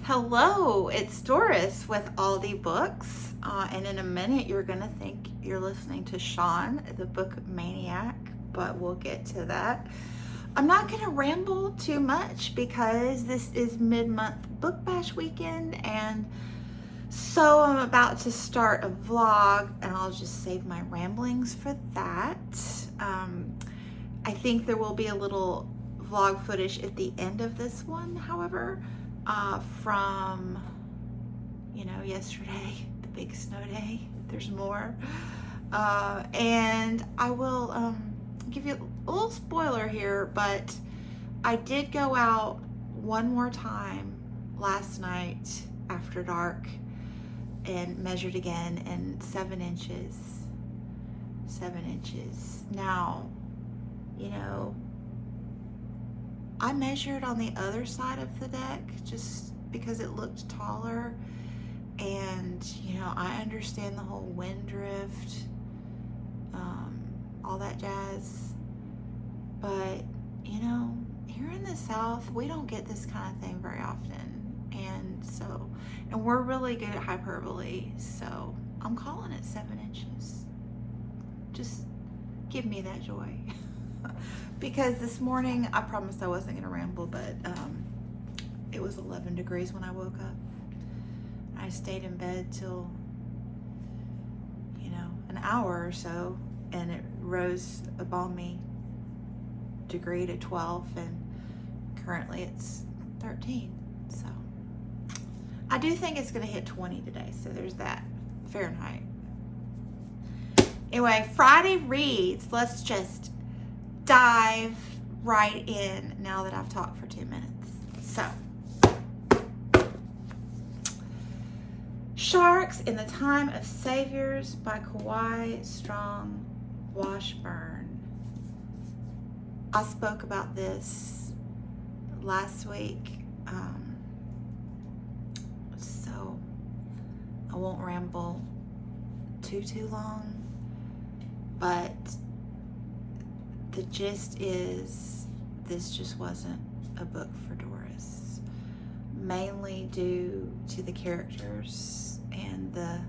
Hello, it's Doris with Aldi Books, and in a minute you're going to think you're listening to Sean, the book maniac, but we'll get to that. I'm not going to ramble too much because this is mid-month book bash weekend, and so I'm about to start a vlog, and I'll just save my ramblings for that. I think there will be a little vlog footage at the end of this one, however, from, yesterday, the big snow day. There's more. And I will give you a little spoiler here, but I did go out one more time last night after dark and measured again, and 7 inches. 7 inches. Now, I measured on the other side of the deck just because it looked taller, and I understand the whole wind drift, all that jazz, but here in the South we don't get this kind of thing very often, and we're really good at hyperbole, so I'm calling it 7 inches. Just give me that joy. Because this morning, I promised I wasn't going to ramble, but it was 11 degrees when I woke up. I stayed in bed till, an hour or so, and it rose a balmy degree to 12, and currently it's 13. So I do think it's going to hit 20 today, so there's that. Fahrenheit. Anyway, Friday reads. Let's just dive right in now that I've talked for 2 minutes. So, Sharks in the Time of Saviors by Kawhi Strong Washburn. I spoke about this last week, so I won't ramble too long, but the gist is this just wasn't a book for Doris, mainly due to the characters and the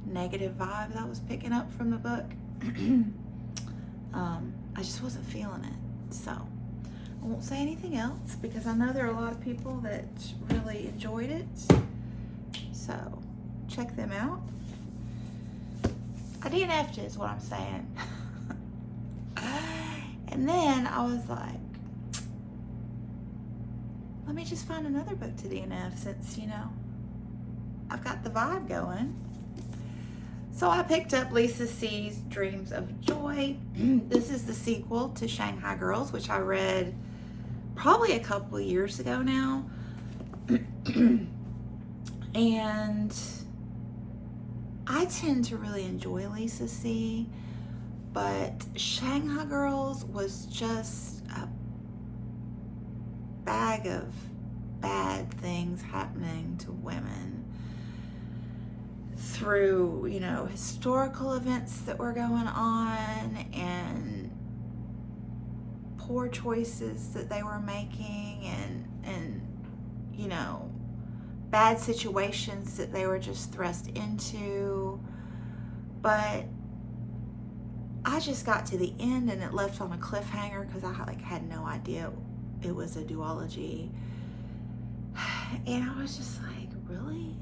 negative vibe that I was picking up from the book. I just wasn't feeling it, so I won't say anything else because I know there are a lot of people that really enjoyed it, so check them out. I DNF'd is what I'm saying. And then I was like, let me just find another book to DNF since, I've got the vibe going. So I picked up Lisa C's Dreams of Joy. This is the sequel to Shanghai Girls, which I read probably a couple of years ago now. And I tend to really enjoy Lisa C, but Shanghai Girls was just a bag of bad things happening to women through, historical events that were going on and poor choices that they were making and bad situations that they were just thrust into. But I just got to the end and it left on a cliffhanger because I had no idea it was a duology. And I was just like, really?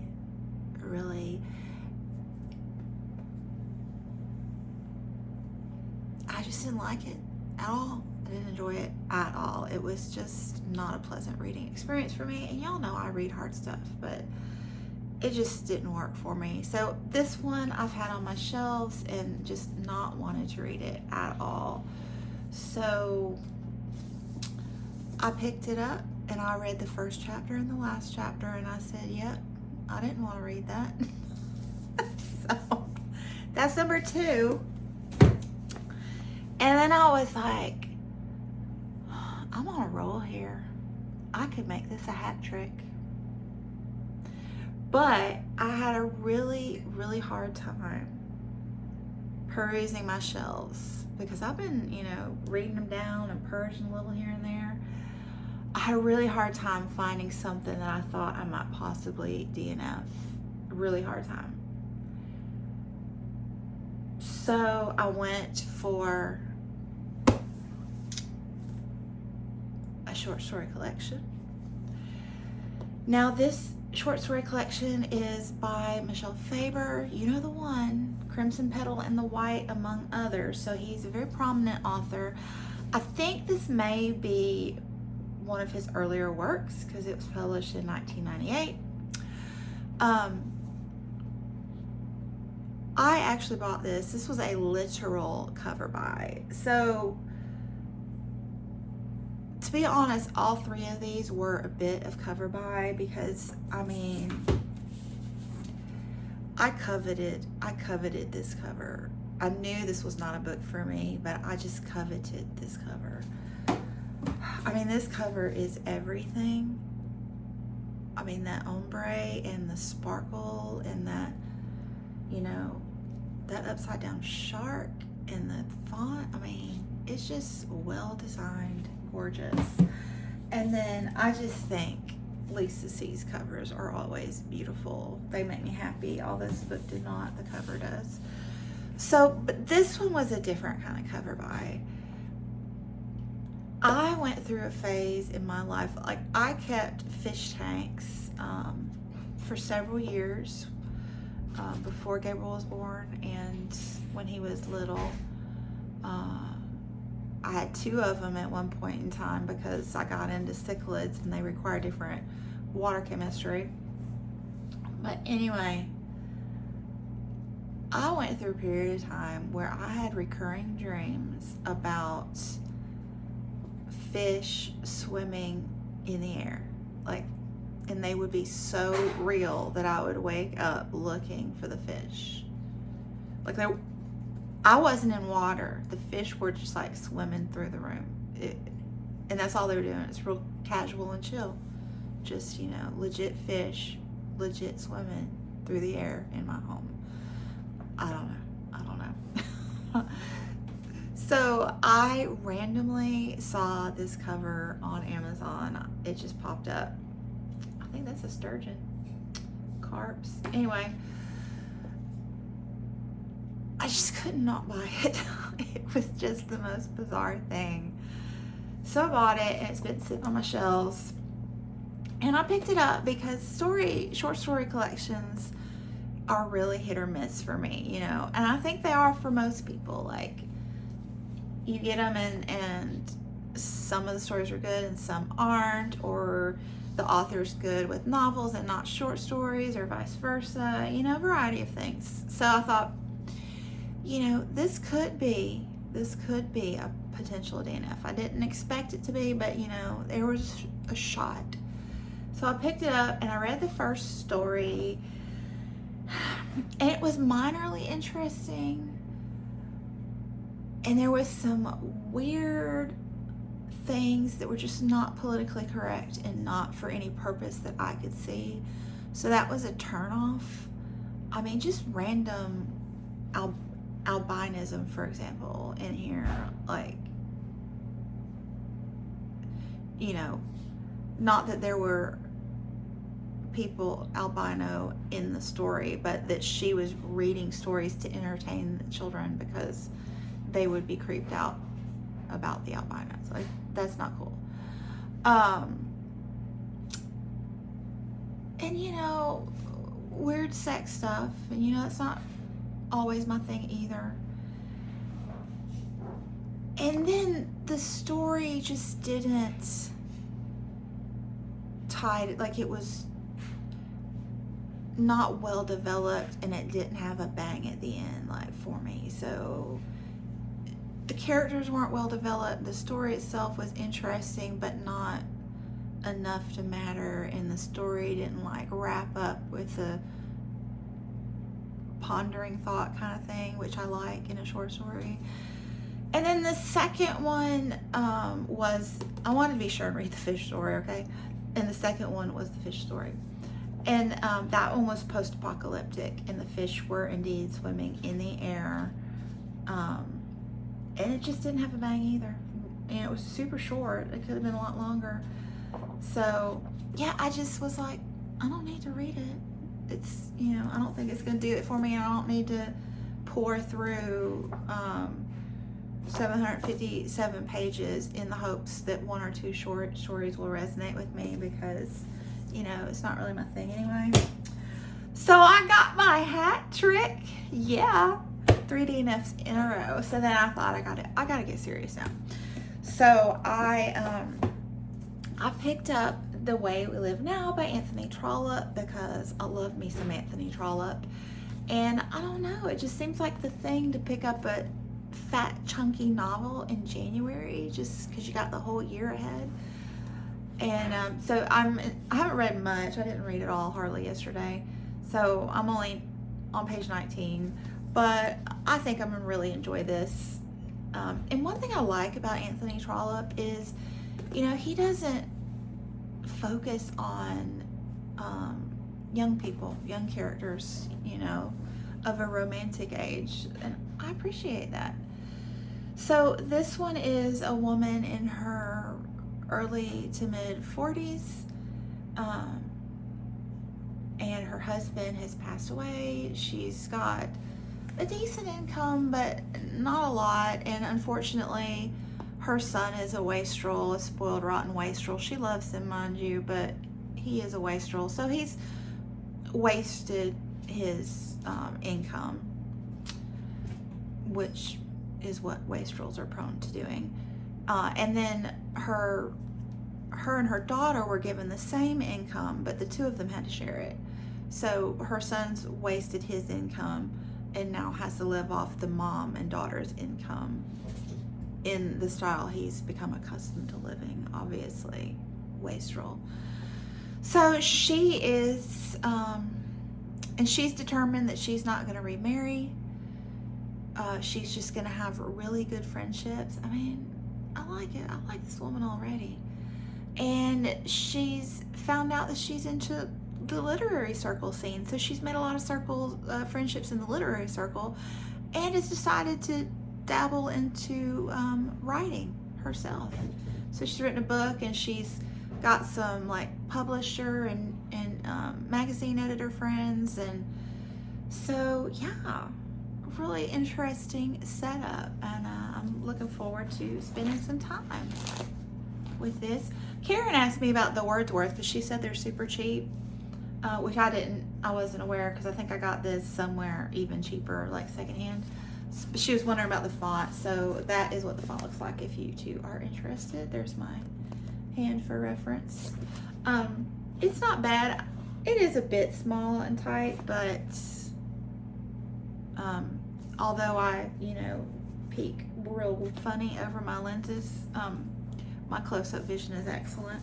I just didn't like it at all. I didn't enjoy it at all. It was just not a pleasant reading experience for me. And y'all know I read hard stuff, but it just didn't work for me. So this one I've had on my shelves and just not wanted to read it at all. So I picked it up and I read the first chapter and the last chapter, and I said, yep, I didn't want to read that. So that's number 2. And then I was like, I'm on a roll here. I could make this a hat trick. But I had a really, really hard time perusing my shelves because I've been, reading them down and purging a little here and there. I had a really hard time finding something that I thought I might possibly DNF. A really hard time. So I went for a short story collection. Now this short story collection is by Michelle Faber. You know the one, Crimson Petal and the White, among others. So he's a very prominent author. I think this may be one of his earlier works because it was published in 1998. I actually bought this. This was a literal cover buy. So to be honest, all three of these were a bit of cover buy because, I mean, I coveted this cover. I knew this was not a book for me, but I just coveted this cover. I mean, this cover is everything. I mean, that ombre and the sparkle and that, you know, that upside down shark and the font. I mean, it's just well designed, gorgeous. And then I just think Lisa C's covers are always beautiful. They make me happy. Although this book did not, the cover does. So, but this one was a different kind of cover buy. I went through a phase in my life, like I kept fish tanks for several years before Gabriel was born, and when he was little. I had 2 of them at one point in time because I got into cichlids and they require different water chemistry. But anyway, I went through a period of time where I had recurring dreams about fish swimming in the air, like, and they would be so real that I would wake up looking for the fish. Like, I wasn't in water. The fish were just like swimming through the room. And that's all they were doing. It's real casual and chill. Just, you know, legit fish, legit swimming through the air in my home. I don't know. So I randomly saw this cover on Amazon. It just popped up. I think that's a sturgeon. Carps. Anyway, I just could not buy it. It was just the most bizarre thing. So I bought it, and it's been sitting on my shelves. And I picked it up because short story collections are really hit or miss for me, you know. And I think they are for most people. Like, you get them and some of the stories are good and some aren't, or the author's good with novels and not short stories, or vice versa, you know, a variety of things. So I thought, you know, this could be a potential DNF. I didn't expect it to be, but, you know, there was a shot. So I picked it up and I read the first story, and it was minorly interesting. And there was some weird things that were just not politically correct and not for any purpose that I could see. So that was a turnoff. I mean, just random albinism, for example, in here. Like, you know, not that there were people albino in the story, but that she was reading stories to entertain the children because they would be creeped out about the albinos. Like, that's not cool. And, you know, weird sex stuff, and, you know, that's not always my thing either. And then the story just didn't tie, like, it was not well developed, and it didn't have a bang at the end, like, for me. So the characters weren't well developed. The story itself was interesting, but not enough to matter, and the story didn't, like, wrap up with a pondering thought kind of thing, which I like in a short story. And then the second one was, I wanted to be sure and read the fish story, okay? And the second one was the fish story. And that one was post-apocalyptic, and the fish were indeed swimming in the air. And it just didn't have a bang either. And it was super short. It could have been a lot longer. So, yeah, I just was like, I don't need to read it. It's, I don't think it's going to do it for me. I don't need to pour through 757 pages in the hopes that one or two short stories will resonate with me, because, it's not really my thing anyway. So I got my hat trick. Yeah. 3 DNFs in a row. So then I thought I gotta get serious now. So I picked up The Way We Live Now by Anthony Trollope, because I love me some Anthony Trollope. And I don't know, it just seems like the thing to pick up a fat, chunky novel in January, just because you got the whole year ahead. And so I haven't read much. I didn't read it all hardly yesterday. So I'm only on page 19. But I think I'm going to really enjoy this. And one thing I like about Anthony Trollope is, he doesn't focus on young people, young characters, of a romantic age. And I appreciate that. So this one is a woman in her early to mid 40s. And her husband has passed away. She's got a decent income, but not a lot. And unfortunately, her son is a wastrel, a spoiled, rotten wastrel. She loves him, mind you, but he is a wastrel. So he's wasted his income, which is what wastrels are prone to doing. And then her and her daughter were given the same income, but the two of them had to share it. So her son's wasted his income and now has to live off the mom and daughter's income in the style he's become accustomed to living, obviously, wastrel. So she is, and she's determined that she's not going to remarry. She's just going to have really good friendships. I mean, I like it. I like this woman already. And she's found out that she's into the literary circle scene. So she's made a lot of friendships in the literary circle, and has decided to dabble into writing herself. So she's written a book, and she's got some like publisher and magazine editor friends. And so, yeah, really interesting setup. And I'm looking forward to spending some time with this. Karen asked me about the Wordsworth, because she said they're super cheap, which I wasn't aware, because I think I got this somewhere even cheaper, like secondhand. But she was wondering about the font, so that is what the font looks like if you two are interested. There's my hand for reference. It's not bad. It is a bit small and tight, but although I, peek real funny over my lenses, my close-up vision is excellent.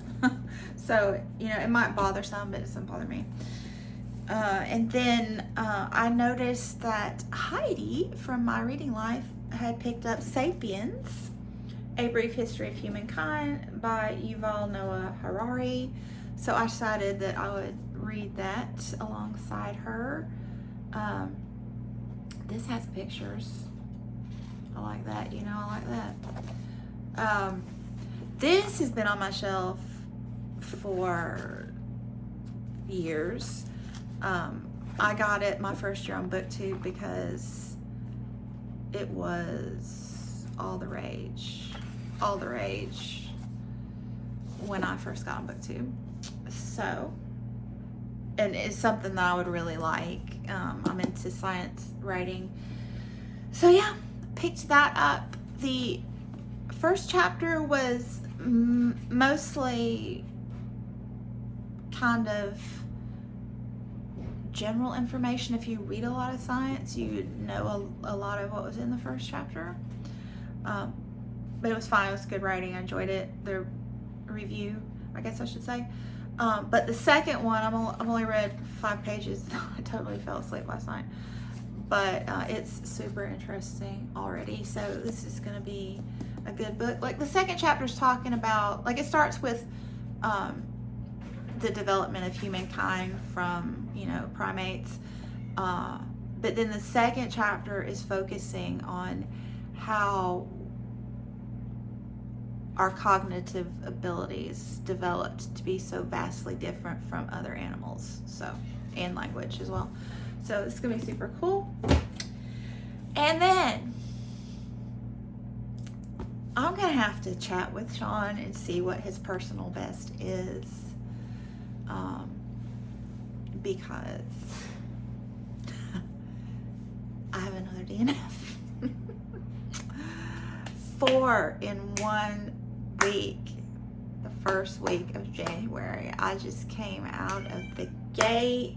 So, it might bother some, but it doesn't bother me. And then I noticed that Heidi from My Reading Life had picked up Sapiens, A Brief History of Humankind by Yuval Noah Harari. So I decided that I would read that alongside her. This has pictures. I like that, I like that. This has been on my shelf for years. I got it my first year on BookTube because it was all the rage when I first got on BookTube. So, and it's something that I would really like. I'm into science writing. So yeah, picked that up. The first chapter was mostly kind of general information. If you read a lot of science, you know a lot of what was in the first chapter. But it was fine. It was good writing. I enjoyed it. The review, I guess I should say. But the second one, I've only read 5 pages. I totally fell asleep last night. But it's super interesting already. So this is going to be a good book. Like the second chapter is talking about, like it starts with the development of humankind from, primates. But then the second chapter is focusing on how our cognitive abilities developed to be so vastly different from other animals, so, and language as well. So it's gonna be super cool. And then I'm gonna have to chat with Sean and see what his personal best is, because I have another DNF. 4 in 1 week. The first week of January, I just came out of the gate.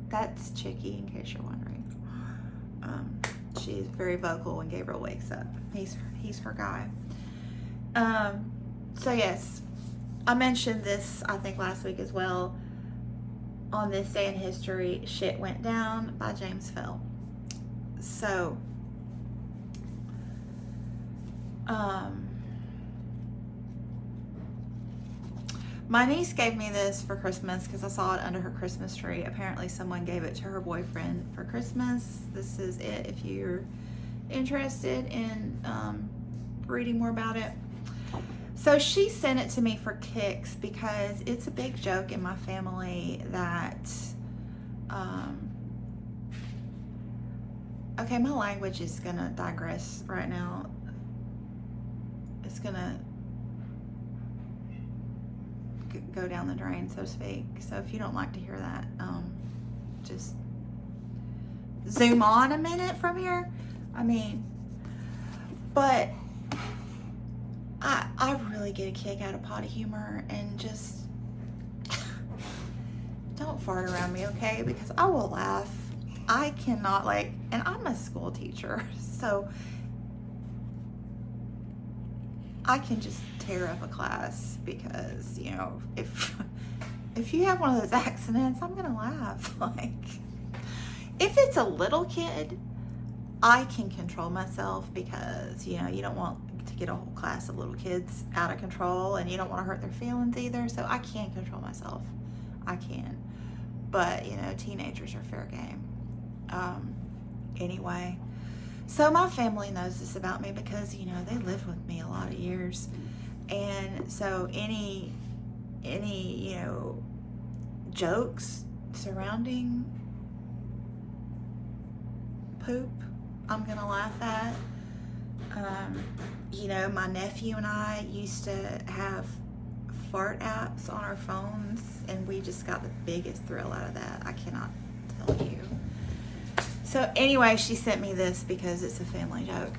That's Chicky, in case you're wondering. She's very vocal when Gabriel wakes up. He's her guy. So yes, I mentioned this, I think, last week as well. On this day in history, Shit Went Down by James Fell. So, my niece gave me this for Christmas because I saw it under her Christmas tree. Apparently someone gave it to her boyfriend for Christmas. This is it if you're interested in reading more about it. So she sent it to me for kicks because it's a big joke in my family that, okay, my language is gonna digress right now. It's gonna go down the drain, so to speak. So if you don't like to hear that, just zoom on a minute from here. I mean, but I really get a kick out of potty humor, and just don't fart around me, okay? Because I will laugh. I cannot, like, and I'm a school teacher, so I can just tear up a class because, you know, if you have one of those accidents, I'm gonna laugh. Like, if it's a little kid, I can control myself because, you know, you don't want to get a whole class of little kids out of control, and you don't want to hurt their feelings either. So I can control myself. I can. But, you know, teenagers are fair game. Anyway, so my family knows this about me because, you know, they lived with me a lot of years. And so any, you know, jokes surrounding poop, I'm gonna laugh at. You know, my nephew and I used to have fart apps on our phones, and we just got the biggest thrill out of that. I cannot tell you. So anyway, she sent me this because it's a family joke.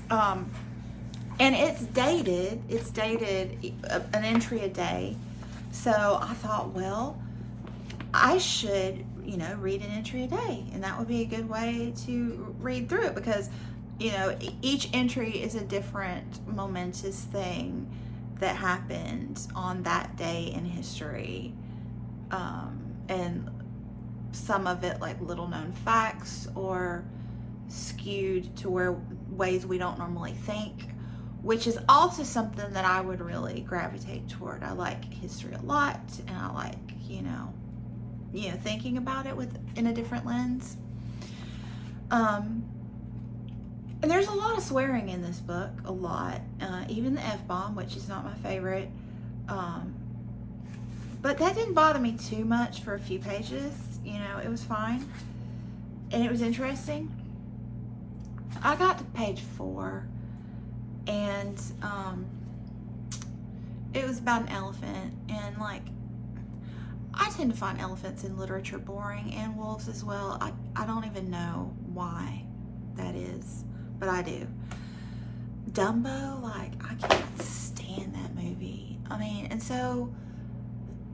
And it's dated an entry a day. So I thought, well, I should, you know, read an entry a day, and that would be a good way to read through it because, you know, each entry is a different momentous thing that happened on that day in history. And some of it like little known facts or skewed to where ways we don't normally think, which is also something that I would really gravitate toward. I like history a lot, and I like, you know, thinking about it in a different lens. And there's a lot of swearing in this book, a lot, even the F-bomb, which is not my favorite. But that didn't bother me too much for a few pages. You know, it was fine. And it was interesting. I got to page 4, and it was about an elephant, and like, I tend to find elephants in literature boring, and wolves as well. I don't even know why that is, but I do. Dumbo, like, I can't stand that movie. I mean, and so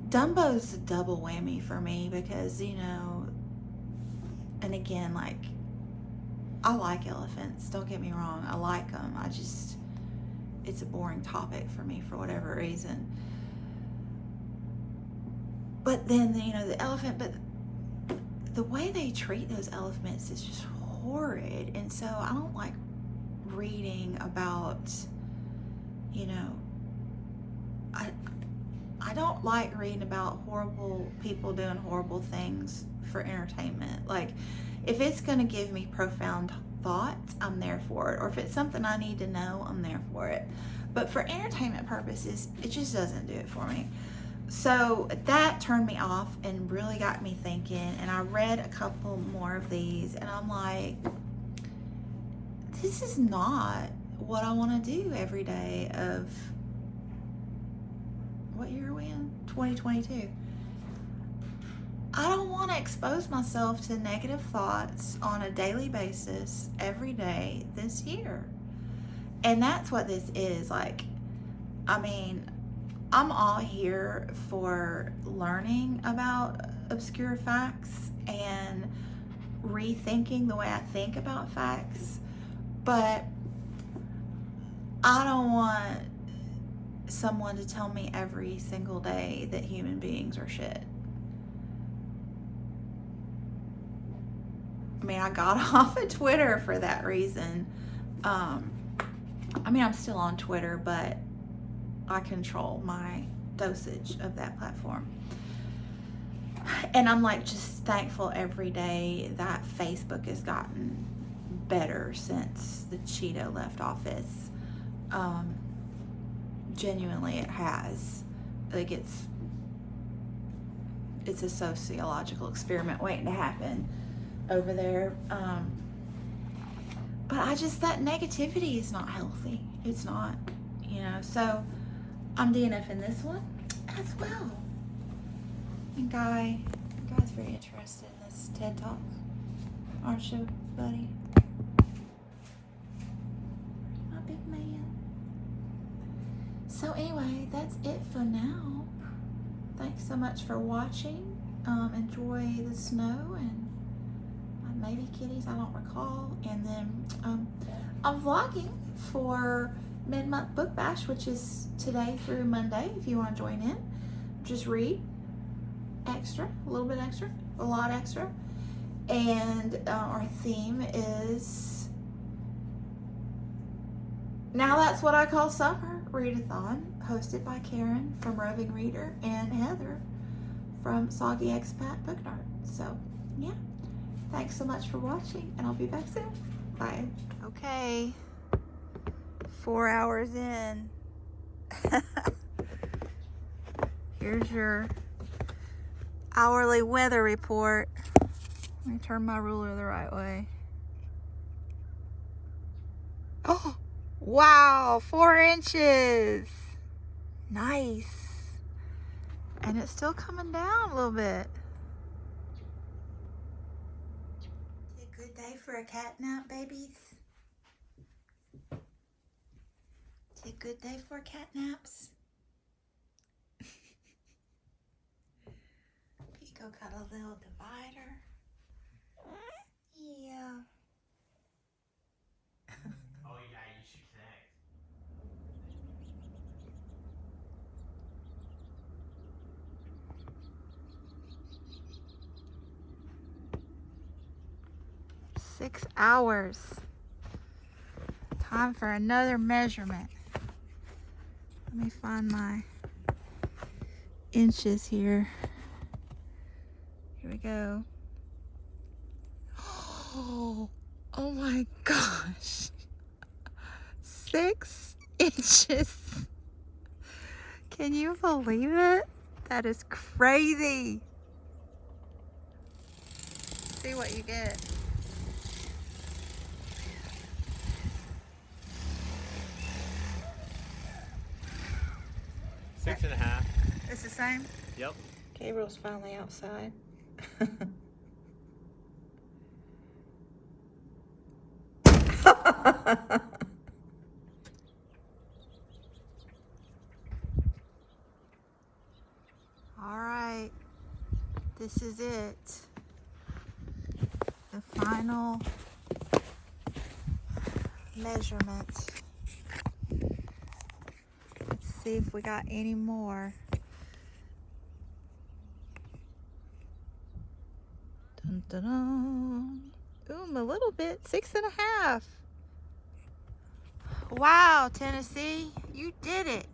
Dumbo's a double whammy for me because, you know, and again, like, I like elephants, don't get me wrong, I like them. It's a boring topic for me for whatever reason. But then, you know, the elephant, but the way they treat those elephants is just horrid. And so I don't like reading about, you know, I don't like reading about horrible people doing horrible things for entertainment. Like, if it's going to give me profound thoughts, I'm there for it. Or if it's something I need to know, I'm there for it. But for entertainment purposes, it just doesn't do it for me. So that turned me off and really got me thinking. And I read a couple more of these, and I'm like, this is not what I want to do every day of, what year are we in? 2022. I don't want to expose myself to negative thoughts on a daily basis every day this year. And that's what this is. Like, I mean, I'm all here for learning about obscure facts and rethinking the way I think about facts, but I don't want someone to tell me every single day that human beings are shit. I mean, I got off of Twitter for that reason. I mean, I'm still on Twitter, but I control my dosage of that platform. And I'm like just thankful every day that Facebook has gotten better since the Cheeto left office. Genuinely, it has. Like, it's a sociological experiment waiting to happen over there. But that negativity is not healthy. It's not, so I'm DNFing this one as well. And Guy's very interested in this TED Talk. Aren't you, buddy? My big man. So anyway, that's it for now. Thanks so much for watching. Enjoy the snow and maybe kitties, I don't recall. And then I'm vlogging for mid-month book bash, which is today through Monday. If you want to join in, just read extra, a little bit extra, a lot extra. And our theme is, now that's what I call summer readathon, hosted by Karen from Roving Reader and Heather from Soggy Expat Book Nerd. So yeah, thanks so much for watching, and I'll be back soon. Bye. Okay, 4 hours in. Here's your hourly weather report. Let me turn my ruler the right way. Oh, wow, 4 inches. Nice. And it's still coming down a little bit. It's a good day for a cat nap, babies. It's a good day for cat naps. Pico got a little divider. Yeah. Oh yeah, you should connect. Six hours. Time for another measurement. Let me find my inches here. Here we go. Oh my gosh. 6 inches. Can you believe it? That is crazy. See what you get. Six and a half. It's the same? Yep. Gabriel's finally outside. All right, this is it. The final measurement. Let's see if we got any more. Dun, dun, dun. Ooh, a little bit. 6.5. Wow, Tennessee, you did it.